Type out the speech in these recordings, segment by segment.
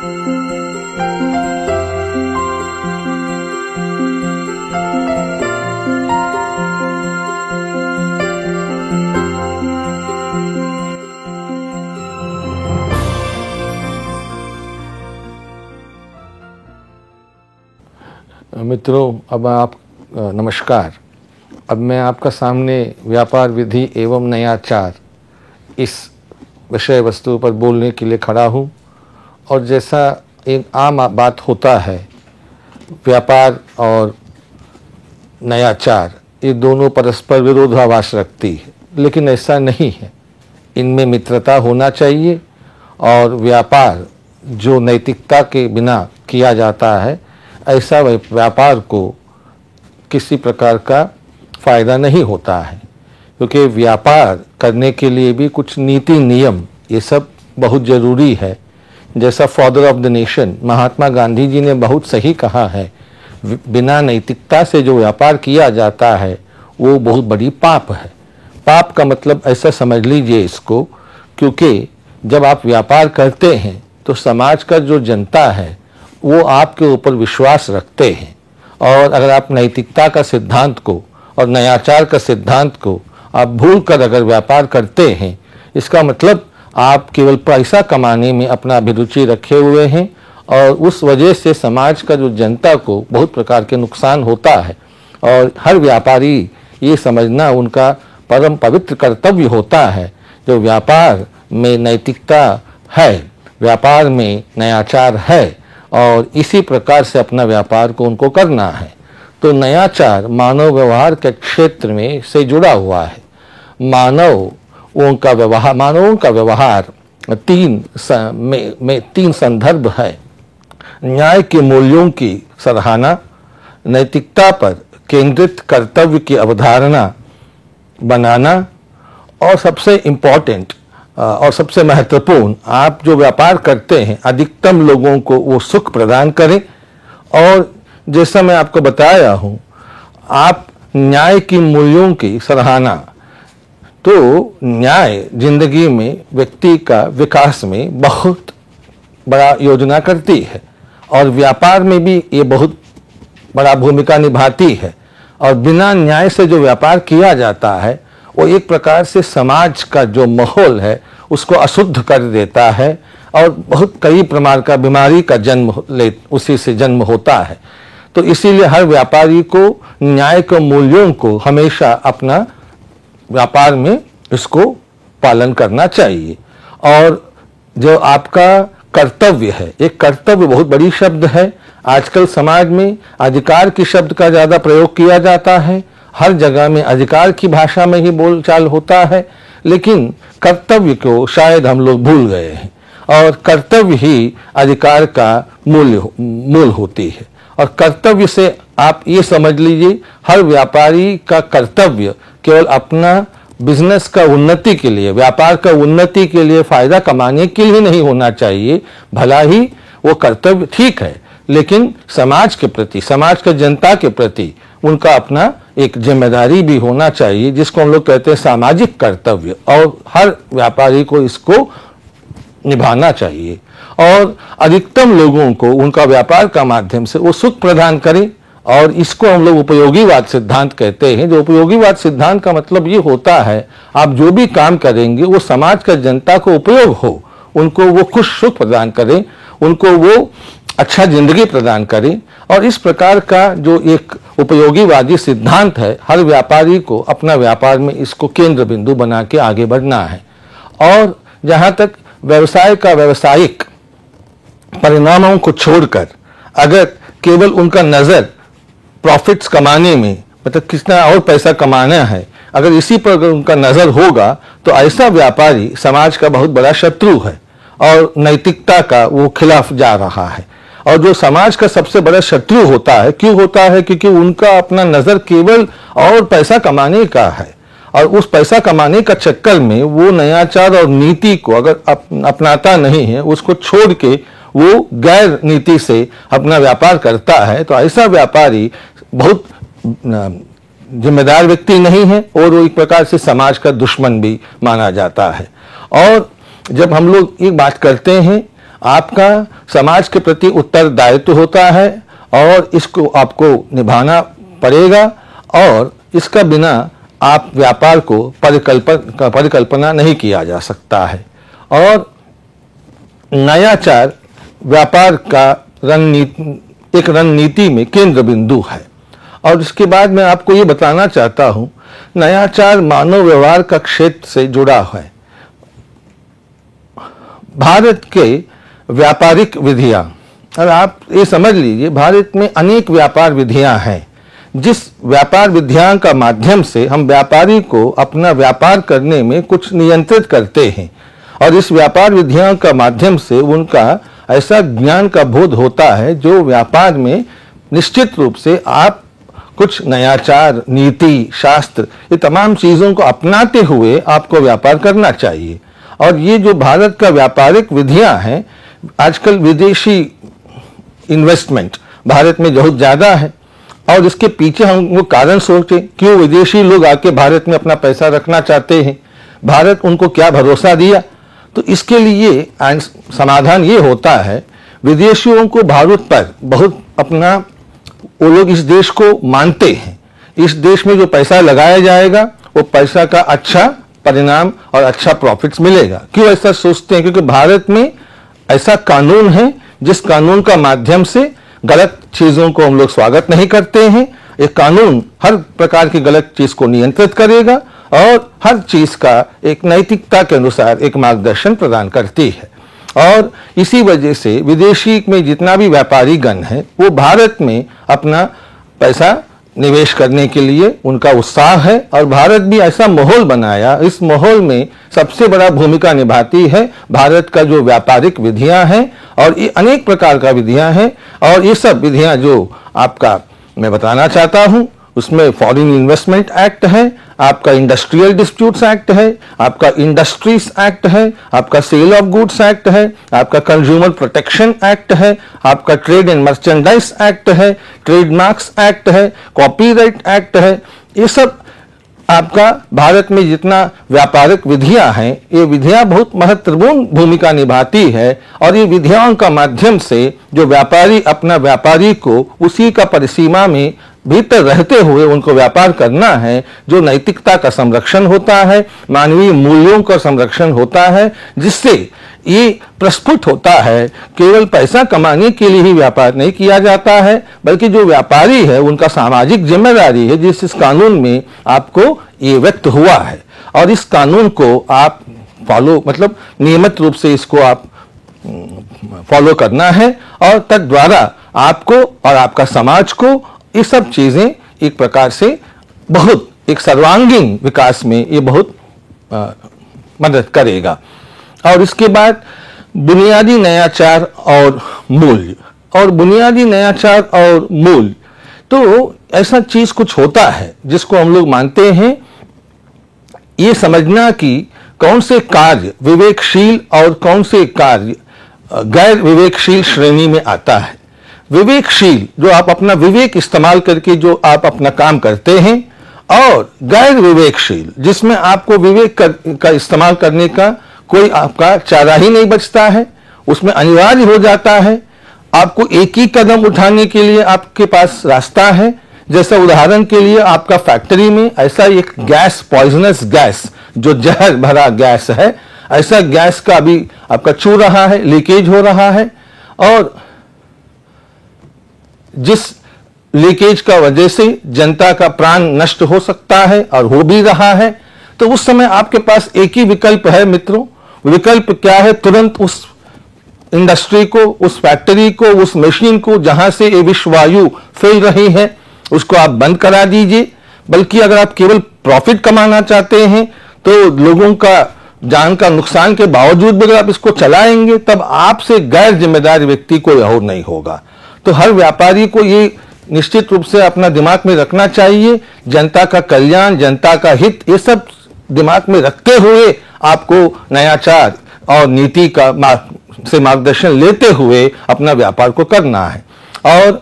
मित्रों, नमस्कार। अब मैं आपका सामने व्यापार विधि एवं नयाचार इस विषय वस्तु पर बोलने के लिए खड़ा हूँ। और जैसा एक आम बात होता है, व्यापार और नयाचार ये दोनों परस्पर विरोधाभास रखती है, लेकिन ऐसा नहीं है। इनमें मित्रता होना चाहिए और व्यापार जो नैतिकता के बिना किया जाता है, ऐसा व्यापार को किसी प्रकार का फ़ायदा नहीं होता है, क्योंकि व्यापार करने के लिए भी कुछ नीति नियम ये सब बहुत ज़रूरी है। जैसा father of the nation Mahatma Gandhi ji ने बहुत सही कहा है, बिना नैतिकता से जो व्यापार किया जाता है वो बहुत बड़ी पाप है। पाप का मतलब ऐसा समझ लीजिए इसको, क्योंकि जब आप व्यापार करते हैं तो समाज का जो जनता है वो आपके ऊपर विश्वास रखते हैं। और अगर आप नैतिकता का सिद्धांत को और नयाचार का सिद्धांत को आप भूल कर अगर व्यापार करते हैं, इसका मतलब आप केवल पैसा कमाने में अपना अभिरुचि रखे हुए हैं और उस वजह से समाज का जो जनता को बहुत प्रकार के नुकसान होता है। और हर व्यापारी ये समझना उनका परम पवित्र कर्तव्य होता है, जो व्यापार में नैतिकता है, व्यापार में नयाचार है, और इसी प्रकार से अपना व्यापार को उनको करना है। तो नयाचार मानव व्यवहार के क्षेत्र में से जुड़ा हुआ है। मानवों का व्यवहार तीन संदर्भ है: न्याय के मूल्यों की सराहना, नैतिकता पर केंद्रित कर्तव्य की अवधारणा बनाना, और सबसे इम्पोर्टेंट और सबसे महत्वपूर्ण, आप जो व्यापार करते हैं अधिकतम लोगों को वो सुख प्रदान करें। और जैसा मैं आपको बताया हूँ, आप न्याय की मूल्यों की सराहना, तो न्याय जिंदगी में व्यक्ति का विकास में बहुत बड़ा योजना करती है और व्यापार में भी ये बहुत बड़ा भूमिका निभाती है। और बिना न्याय से जो व्यापार किया जाता है वो एक प्रकार से समाज का जो माहौल है उसको अशुद्ध कर देता है और बहुत कई प्रकार का बीमारी का उसी से जन्म होता है। तो इसीलिए हर व्यापारी को न्याय के मूल्यों को हमेशा अपना व्यापार में इसको पालन करना चाहिए। और जो आपका कर्तव्य है, एक कर्तव्य बहुत बड़ी शब्द है। आजकल समाज में अधिकार की शब्द का ज़्यादा प्रयोग किया जाता है, हर जगह में अधिकार की भाषा में ही बोलचाल होता है, लेकिन कर्तव्य को शायद हम लोग भूल गए हैं। और कर्तव्य ही अधिकार का मूल होती है। और कर्तव्य से आप ये समझ लीजिए, हर व्यापारी का कर्तव्य केवल अपना बिजनेस का उन्नति के लिए, व्यापार का उन्नति के लिए, फायदा कमाने के लिए नहीं होना चाहिए। भला ही वो कर्तव्य ठीक है, लेकिन समाज के प्रति, समाज के जनता के प्रति उनका अपना एक जिम्मेदारी भी होना चाहिए, जिसको हम लोग कहते हैं सामाजिक कर्तव्य। और हर व्यापारी को इसको निभाना चाहिए और अधिकतम लोगों को उनका व्यापार का माध्यम से वो सुख प्रदान करें। और इसको हम लोग उपयोगीवाद सिद्धांत कहते हैं। जो उपयोगीवाद सिद्धांत का मतलब ये होता है, आप जो भी काम करेंगे वो समाज का जनता को उपयोग हो, उनको वो खुश सुख प्रदान करें, उनको वो अच्छा जिंदगी प्रदान करें। और इस प्रकार का जो एक उपयोगीवादी सिद्धांत है, हर व्यापारी को अपना व्यापार में इसको केंद्र बिंदु बना के आगे बढ़ना है। और जहाँ तक व्यवसाय का व्यावसायिक परिणामों को छोड़कर अगर केवल उनका नज़र प्रॉफिट्स कमाने में, मतलब कितना और पैसा कमाना है, अगर इसी पर अगर उनका नज़र होगा तो ऐसा व्यापारी समाज का बहुत बड़ा शत्रु है और नैतिकता का वो खिलाफ जा रहा है। और जो समाज का सबसे बड़ा शत्रु होता है, क्यों होता है? क्योंकि उनका अपना नज़र केवल और पैसा कमाने का है और उस पैसा कमाने का चक्कर में वो नयाचार और नीति को अगर अपनाता नहीं है, उसको छोड़ के वो गैर नीति से अपना व्यापार करता है, तो ऐसा व्यापारी बहुत जिम्मेदार व्यक्ति नहीं है और वो एक प्रकार से समाज का दुश्मन भी माना जाता है। और जब हम लोग एक बात करते हैं आपका समाज के प्रति उत्तरदायित्व होता है और इसको आपको निभाना पड़ेगा, और इसका बिना आप व्यापार को परिकल्पना नहीं किया जा सकता है। और नयाचार व्यापार का एक रणनीति में केंद्र बिंदु है। और इसके बाद मैं आपको ये बताना चाहता हूं, नयाचार मानव व्यवहार का क्षेत्र से जुड़ा है। भारत के व्यापारिक विधियां, और आप ये समझ लीजिए भारत में अनेक व्यापार विधियां हैं, जिस व्यापार विधियां का माध्यम से हम व्यापारी को अपना व्यापार करने में कुछ नियंत्रित करते हैं, और इस व्यापार विधियां का माध्यम से उनका ऐसा ज्ञान का बोध होता है जो व्यापार में निश्चित रूप से आप कुछ नयाचार, नीति, शास्त्र, ये तमाम चीजों को अपनाते हुए आपको व्यापार करना चाहिए। और ये जो भारत का व्यापारिक विधियां हैं, आजकल विदेशी इन्वेस्टमेंट भारत में बहुत ज्यादा है, और इसके पीछे हम वो कारण सोचते क्यों विदेशी लोग आके भारत में अपना पैसा रखना चाहते हैं, भारत उनको क्या भरोसा दिया। तो इसके लिए समाधान ये होता है, विदेशियों को भारत पर बहुत अपना, वो लोग इस देश को मानते हैं, इस देश में जो पैसा लगाया जाएगा वो पैसा का अच्छा परिणाम और अच्छा प्रॉफिट्स मिलेगा। क्यों ऐसा सोचते हैं? क्योंकि भारत में ऐसा कानून है जिस कानून का माध्यम से गलत चीजों को हम लोग स्वागत नहीं करते हैं। ये कानून हर प्रकार की गलत चीज को नियंत्रित करेगा और हर चीज का एक नैतिकता के अनुसार एक मार्गदर्शन प्रदान करती है। और इसी वजह से विदेशी में जितना भी व्यापारी गण है वो भारत में अपना पैसा निवेश करने के लिए उनका उत्साह है, और भारत भी ऐसा माहौल बनाया, इस माहौल में सबसे बड़ा भूमिका निभाती है भारत का जो व्यापारिक विधियां हैं, और ये अनेक प्रकार का विधियां हैं। और ये सब विधियां जो आपका मैं बताना चाहता हूं, उसमें फॉरेन इन्वेस्टमेंट एक्ट है, आपका इंडस्ट्रियल डिस्प्यूट्स एक्ट है, आपका इंडस्ट्रीज एक्ट है, आपका सेल ऑफ गुड्स एक्ट है, आपका कंज्यूमर प्रोटेक्शन एक्ट है, आपका ट्रेड एंड मर्चेंडाइज एक्ट है, ट्रेडमार्क्स एक्ट है, कॉपीराइट एक्ट है। ये सब आपका भारत में जितना व्यापारिक विधियां हैं, ये विधियां बहुत महत्वपूर्ण भूमिका निभाती है, और ये विधियों का माध्यम से जो व्यापारी अपना व्यापारी को उसी का परिसीमा में भीतर रहते हुए उनको व्यापार करना है, जो नैतिकता का संरक्षण होता है, मानवीय मूल्यों का संरक्षण होता है, जिससे ये प्रस्फुट होता है केवल पैसा कमाने के लिए ही व्यापार नहीं किया जाता है, बल्कि जो व्यापारी है उनका सामाजिक जिम्मेदारी है, जिस इस कानून में आपको ये व्यक्त हुआ है। और इस कानून को आप मतलब नियमित रूप से इसको आप फॉलो करना है, और तद्वारा आपको और आपका समाज को ये सब चीजें एक प्रकार से बहुत एक सर्वांगीण विकास में ये बहुत मदद करेगा। और इसके बाद बुनियादी नयाचार और मूल्य, और बुनियादी नयाचार और मूल्य, तो ऐसा चीज कुछ होता है जिसको हम लोग मानते हैं, ये समझना कि कौन से कार्य विवेकशील और कौन से कार्य गैर विवेकशील श्रेणी में आता है। विवेकशील जो आप अपना विवेक इस्तेमाल करके जो आप अपना काम करते हैं, और गैर विवेकशील जिसमें आपको विवेक का इस्तेमाल करने का कोई आपका चारा ही नहीं बचता है, उसमें अनिवार्य हो जाता है आपको एक ही कदम उठाने के लिए आपके पास रास्ता है। जैसा उदाहरण के लिए आपका फैक्ट्री में ऐसा एक गैस, पॉइजनस गैस, जो जहर भरा गैस है, ऐसा गैस का अभी आपका चू रहा है, लीकेज हो रहा है, और जिस लीकेज का वजह से जनता का प्राण नष्ट हो सकता है और हो भी रहा है। तो उस समय आपके पास एक ही विकल्प है मित्रों। विकल्प क्या है? तुरंत उस इंडस्ट्री को, उस फैक्ट्री को, उस मशीन को जहां से ये विष वायु फैल रही है उसको आप बंद करा दीजिए। बल्कि अगर आप केवल प्रॉफिट कमाना चाहते हैं तो लोगों का जान का नुकसान के बावजूद भी अगर आप इसको चलाएंगे तब आपसे गैर जिम्मेदार व्यक्ति कोई और नहीं होगा। तो हर व्यापारी को ये निश्चित रूप से अपना दिमाग में रखना चाहिए, जनता का कल्याण, जनता का हित, ये सब दिमाग में रखते हुए आपको नयाचार और नीति का से मार्गदर्शन लेते हुए अपना व्यापार को करना है। और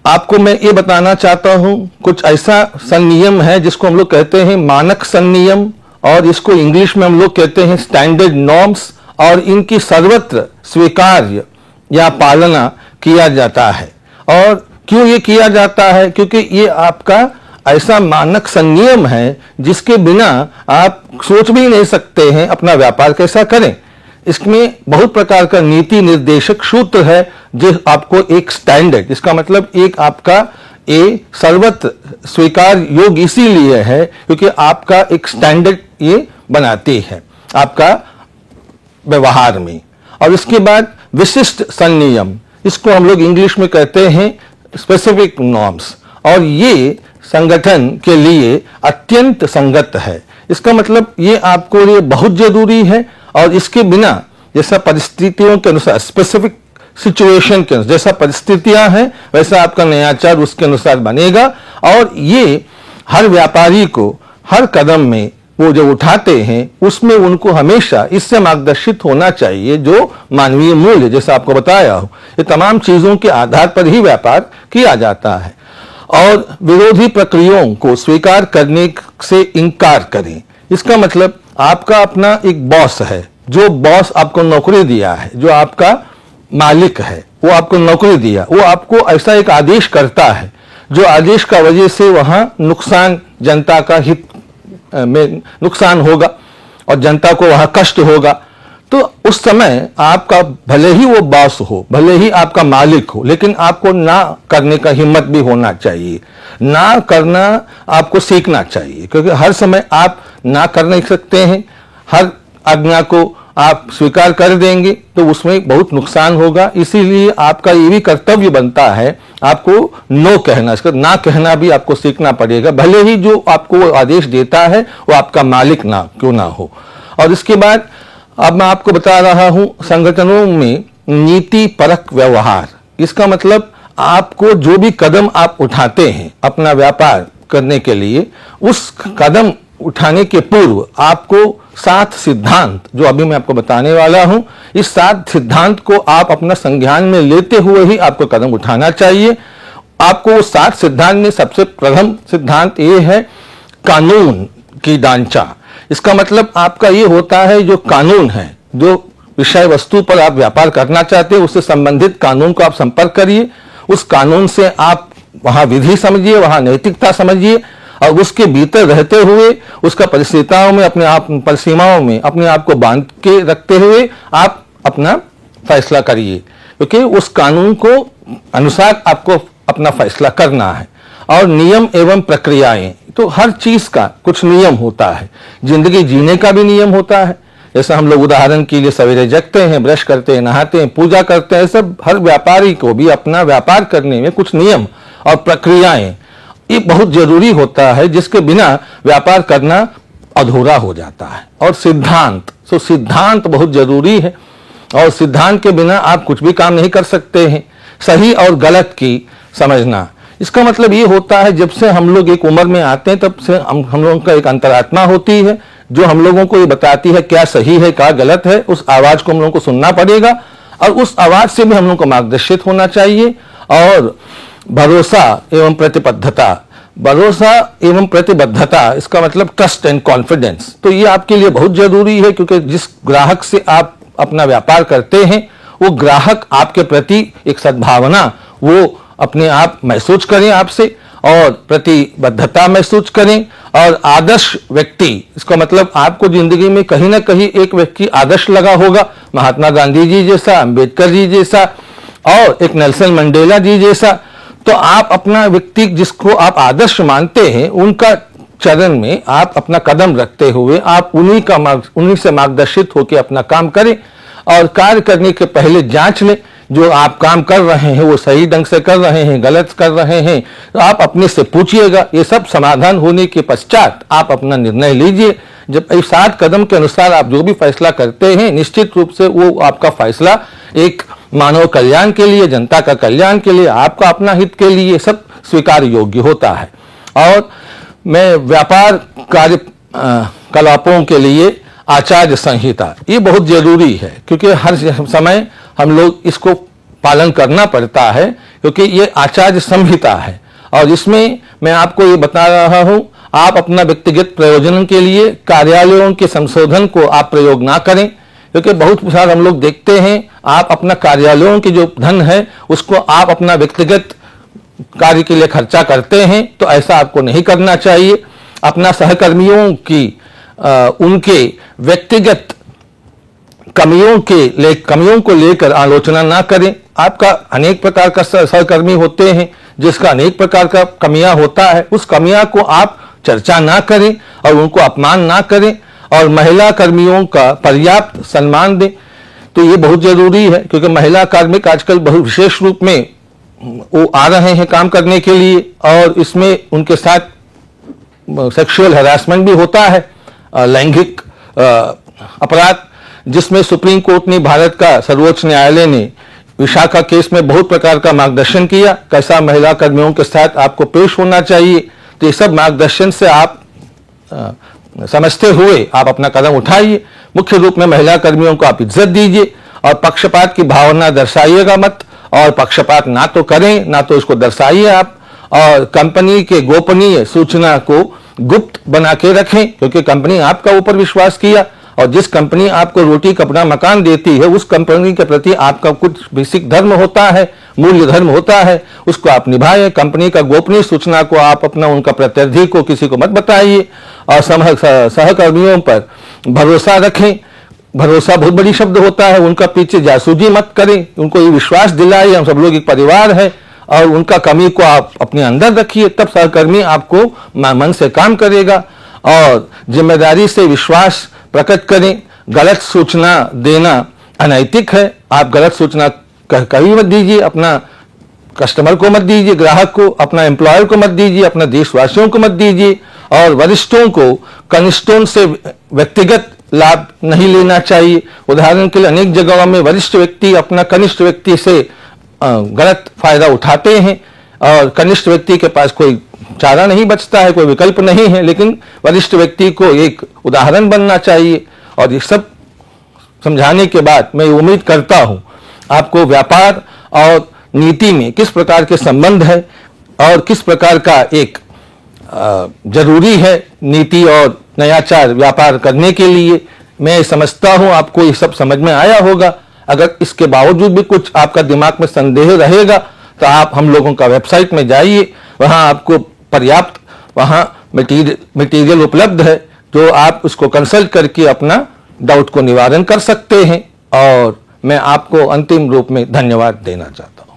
आपको मैं ये बताना चाहता हूं, कुछ ऐसा संनियम है जिसको हम लोग कहते हैं मानक संनियम, और इसको इंग्लिश में हम लोग कहते हैं स्टैंडर्ड नॉर्म्स, और इनकी सर्वत्र स्वीकार्य या पालना किया जाता है। और क्यों ये किया जाता है? क्योंकि ये आपका ऐसा मानक संनियम है जिसके बिना आप सोच भी नहीं सकते हैं अपना व्यापार कैसा करें। इसमें बहुत प्रकार का नीति निर्देशक सूत्र है जो आपको एक स्टैंडर्ड, इसका मतलब एक आपका सर्वत्र स्वीकार योग्य इसीलिए है क्योंकि आपका एक स्टैंडर्ड ये बनाती है आपका व्यवहार में। और इसके बाद विशिष्ट संनियम, इसको हम लोग इंग्लिश में कहते हैं स्पेसिफिक नॉर्म्स, और ये संगठन के लिए अत्यंत संगत है। इसका मतलब ये आपको लिए बहुत जरूरी है और इसके बिना जैसा परिस्थितियों के अनुसार, स्पेसिफिक सिचुएशन के अनुसार जैसा परिस्थितियां हैं वैसा आपका नयाचार उसके अनुसार बनेगा। और ये हर व्यापारी को हर कदम में वो जो उठाते हैं उसमें उनको हमेशा इससे मार्गदर्शित होना चाहिए जो मानवीय मूल्य, जैसा आपको बताया हो, ये तमाम चीजों के आधार पर ही व्यापार किया जाता है। और विरोधी प्रक्रियाओं को स्वीकार करने से इनकार करें। इसका मतलब आपका अपना एक बॉस है, जो बॉस आपको नौकरी दिया है, जो आपका मालिक है, वो आपको नौकरी दिया, वो आपको ऐसा एक आदेश करता है जो आदेश का वजह से वहां नुकसान, जनता का हित में नुकसान होगा और जनता को वहां कष्ट होगा। तो उस समय आपका भले ही वो बॉस हो, भले ही आपका मालिक हो, लेकिन आपको ना करने का हिम्मत भी होना चाहिए। ना करना आपको सीखना चाहिए क्योंकि हर समय आप ना कर नहीं सकते हैं। हर आज्ञा को आप स्वीकार कर देंगे तो उसमें बहुत नुकसान होगा। इसीलिए आपका ये भी कर्तव्य बनता है आपको नो कहना, इसका ना कहना भी आपको सीखना पड़ेगा, भले ही जो आपको आदेश देता है वो आपका मालिक ना क्यों ना हो। और इसके बाद अब मैं आपको बता रहा हूं संगठनों में नीति परक व्यवहार। इसका मतलब आपको जो भी कदम आप उठाते हैं अपना व्यापार करने के लिए, उस कदम उठाने के पूर्व आपको 7 सिद्धांत, जो अभी मैं आपको बताने वाला हूं, इस 7 सिद्धांत को आप अपना संज्ञान में लेते हुए ही आपको कदम उठाना चाहिए। आपको वो 7 सिद्धांत में सबसे प्रथम सिद्धांत ये है कानून की ढांचा। इसका मतलब आपका ये होता है जो कानून है, जो विषय वस्तु पर आप व्यापार करना चाहते हैं उससे संबंधित कानून को आप संपर्क करिए। उस कानून से आप वहां विधि समझिए, वहां नैतिकता समझिए और उसके भीतर रहते हुए उसका परिस्थितियों में अपने आप परिसीमाओं में अपने आप को बांध के रखते हुए आप अपना फैसला करिए, क्योंकि उस कानून को अनुसार आपको अपना फैसला करना है। और नियम एवं प्रक्रियाएं, तो हर चीज का कुछ नियम होता है, जिंदगी जीने का भी नियम होता है। जैसा हम लोग उदाहरण के लिए सवेरे जगते हैं, ब्रश करते हैं, नहाते हैं, पूजा करते हैं, सब हर व्यापारी को भी अपना व्यापार करने में कुछ नियम और प्रक्रियाएं ये बहुत जरूरी होता है, जिसके बिना व्यापार करना अधूरा हो जाता है। और सिद्धांत, तो सिद्धांत बहुत जरूरी है और सिद्धांत के बिना आप कुछ भी काम नहीं कर सकते हैं। सही और गलत की समझना, इसका मतलब ये होता है जब से हम लोग एक उम्र में आते हैं तब से हम लोगों का एक अंतरात्मा होती है जो हम लोगों को ये बताती है क्या सही है क्या गलत है। उस आवाज को हम लोगों को सुनना पड़ेगा और उस आवाज से भी हम लोगों को मार्गदर्शित होना चाहिए। और भरोसा एवं प्रतिबद्धता, भरोसा एवं प्रतिबद्धता, इसका मतलब ट्रस्ट एंड कॉन्फिडेंस, तो ये आपके लिए बहुत जरूरी है क्योंकि जिस ग्राहक से आप अपना व्यापार करते हैं वो ग्राहक आपके प्रति एक सद्भावना वो अपने आप महसूस करें आपसे और प्रतिबद्धता महसूस करें। और आदर्श व्यक्ति, इसका मतलब आपको जिंदगी में कहीं ना कहीं एक व्यक्ति आदर्श लगा होगा, महात्मा गांधी जी जैसा, अंबेडकर जी जैसा और एक नेल्सन मंडेला जी जैसा। तो आप अपना व्यक्ति जिसको आप आदर्श मानते हैं उनका चरण में आप अपना कदम रखते हुए आप उन्हीं से मार्गदर्शित होकर अपना काम करें और कार्य करने के पहले जांच लें जो आप काम कर रहे हैं वो सही ढंग से कर रहे हैं, गलत कर रहे हैं, तो आप अपने से पूछिएगा। ये सब समाधान होने के पश्चात आप अपना निर्णय लीजिए। जब इस 7 कदम के अनुसार आप जो भी फैसला करते हैं निश्चित रूप से वो आपका फैसला एक मानव कल्याण के लिए, जनता का कल्याण के लिए, आपका अपना हित के लिए सब स्वीकार योग्य होता है। और मैं व्यापार कार्य कलापों के लिए आचार्य संहिता ये बहुत जरूरी है क्योंकि हर समय हम लोग इसको पालन करना पड़ता है क्योंकि ये आचार्य संहिता है। और इसमें मैं आपको ये बता रहा हूं, आप अपना व्यक्तिगत प्रयोजन के लिए कार्यालयों के संशोधन को आप प्रयोग ना करें। क्योंकि बहुत सारे हम लोग देखते हैं आप अपना कार्यालयों की जो धन है उसको आप अपना व्यक्तिगत कार्य के लिए खर्चा करते हैं, तो ऐसा आपको नहीं करना चाहिए। अपना सहकर्मियों की उनके व्यक्तिगत कमियों को लेकर आलोचना ना करें। आपका अनेक प्रकार का सहकर्मी होते हैं जिसका अनेक प्रकार का कमियां होता है, उस कमियां को आप चर्चा ना करें और उनको अपमान ना करें और महिला कर्मियों का पर्याप्त सम्मान दें। तो ये बहुत जरूरी है क्योंकि महिला कार्मिक आजकल बहुत विशेष रूप में वो आ रहे हैं काम करने के लिए और इसमें उनके साथ सेक्सुअल हरासमेंट भी होता है, लैंगिक अपराध, जिसमें सुप्रीम कोर्ट ने, भारत का सर्वोच्च न्यायालय ने विशाखा केस में बहुत प्रकार का मार्गदर्शन किया, कैसा महिला कर्मियों के साथ आपको पेश होना चाहिए। तो ये सब मार्गदर्शन से आप समझते हुए आप अपना कदम उठाइए। मुख्य रूप में महिला कर्मियों को आप इज्जत दीजिए और पक्षपात की भावना दर्शाइएगा मत, और पक्षपात ना तो करें ना तो इसको दर्शाइए आप, और कंपनी के गोपनीय सूचना को गुप्त बना के रखें क्योंकि कंपनी आपका ऊपर विश्वास किया और जिस कंपनी आपको रोटी कपड़ा मकान देती है उस कंपनी के प्रति आपका कुछ बेसिक धर्म होता है, मूल्य धर्म होता है, उसको आप निभाएं। कंपनी का गोपनीय सूचना को आप अपना उनका प्रत्यर्थी को किसी को मत बताइए और सहकर्मियों पर भरोसा रखें। भरोसा बहुत बड़ी शब्द होता है, उनका पीछे जासूसी मत करें, उनको ये विश्वास दिलाइए हम सब लोग एक परिवार है और उनका कमी को आप अपने अंदर रखिए, तब सहकर्मी आपको मन से काम करेगा। और जिम्मेदारी से विश्वास प्रकट करें। गलत सूचना देना अनैतिक है, आप गलत सूचना कभी मत दीजिए, अपना कस्टमर को मत दीजिए, ग्राहक को, अपना एम्प्लॉयर को मत दीजिए, अपना देशवासियों को मत दीजिए। और वरिष्ठों को कनिष्ठों से व्यक्तिगत लाभ नहीं लेना चाहिए। उदाहरण के लिए अनेक जगहों में वरिष्ठ व्यक्ति अपना कनिष्ठ व्यक्ति से गलत फायदा उठाते हैं और कनिष्ठ व्यक्ति के पास कोई चारा नहीं बचता है, कोई विकल्प नहीं है, लेकिन वरिष्ठ व्यक्ति को एक उदाहरण बनना चाहिए। और ये सब समझाने के बाद मैं उम्मीद करता हूं आपको व्यापार और नीति में किस प्रकार के संबंध है और किस प्रकार का एक जरूरी है नीति और नयाचार व्यापार करने के लिए। मैं समझता हूं आपको ये सब समझ में आया होगा। अगर इसके बावजूद भी कुछ आपका दिमाग में संदेह रहेगा तो आप हम लोगों का वेबसाइट में जाइए, वहां आपको पर्याप्त वहां मटेरियल उपलब्ध है जो आप उसको कंसल्ट करके अपना डाउट को निवारण कर सकते हैं। और मैं आपको अंतिम रूप में धन्यवाद देना चाहता हूं।